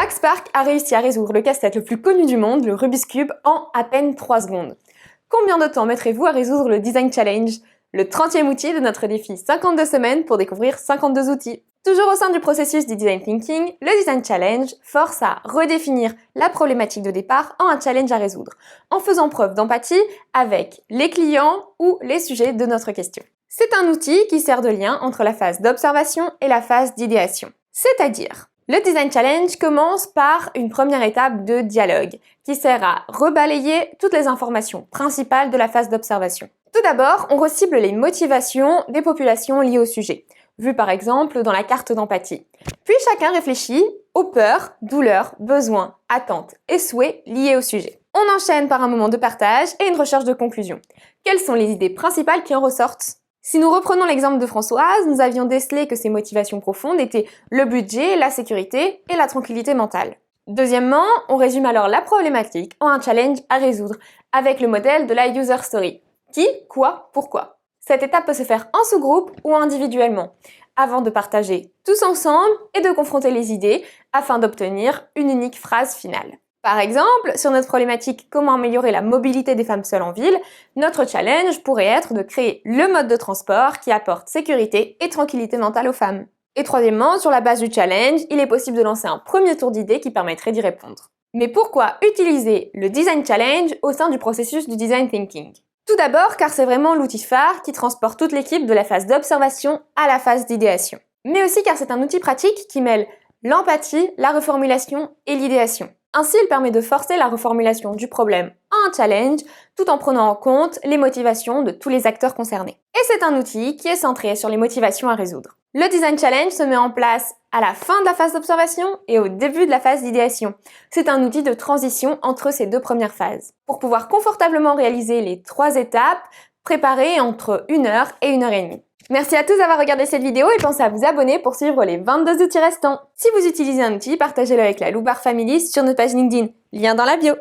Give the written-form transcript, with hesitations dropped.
Max Park a réussi à résoudre le casse-tête le plus connu du monde, le Rubik's Cube, en à peine 3 secondes. Combien de temps mettrez-vous à résoudre le Design Challenge, le 30e outil de notre défi 52 semaines pour découvrir 52 outils? Toujours au sein du processus du Design Thinking, le Design Challenge force à redéfinir la problématique de départ en un challenge à résoudre, en faisant preuve d'empathie avec les clients ou les sujets de notre question. C'est un outil qui sert de lien entre la phase d'observation et la phase d'idéation. C'est-à-dire, le Design Challenge commence par une première étape de dialogue, qui sert à rebalayer toutes les informations principales de la phase d'observation. Tout d'abord, on recible les motivations des populations liées au sujet, vues par exemple dans la carte d'empathie. Puis chacun réfléchit aux peurs, douleurs, besoins, attentes et souhaits liés au sujet. On enchaîne par un moment de partage et une recherche de conclusion. Quelles sont les idées principales qui en ressortent ? Si nous reprenons l'exemple de Françoise, nous avions décelé que ses motivations profondes étaient le budget, la sécurité et la tranquillité mentale. Deuxièmement, on résume alors la problématique en un challenge à résoudre avec le modèle de la user story. Qui, quoi, pourquoi. Cette étape peut se faire en sous-groupe ou individuellement, avant de partager tous ensemble et de confronter les idées afin d'obtenir une unique phrase finale. Par exemple, sur notre problématique « Comment améliorer la mobilité des femmes seules en ville ?», notre challenge pourrait être de créer le mode de transport qui apporte sécurité et tranquillité mentale aux femmes. Et troisièmement, sur la base du challenge, il est possible de lancer un premier tour d'idées qui permettrait d'y répondre. Mais pourquoi utiliser le Design Challenge au sein du processus du Design Thinking ? Tout d'abord car c'est vraiment l'outil phare qui transporte toute l'équipe de la phase d'observation à la phase d'idéation. Mais aussi car c'est un outil pratique qui mêle l'empathie, la reformulation et l'idéation. Ainsi, il permet de forcer la reformulation du problème en un challenge tout en prenant en compte les motivations de tous les acteurs concernés. Et c'est un outil qui est centré sur les motivations à résoudre. Le Design Challenge se met en place à la fin de la phase d'observation et au début de la phase d'idéation. C'est un outil de transition entre ces deux premières phases. Pour pouvoir confortablement réaliser les 3 étapes, préparées entre 1 heure et 1 heure et demie. Merci à tous d'avoir regardé cette vidéo et pensez à vous abonner pour suivre les 22 outils restants. Si vous utilisez un outil, partagez-le avec la Loubar Family sur notre page LinkedIn. Lien dans la bio.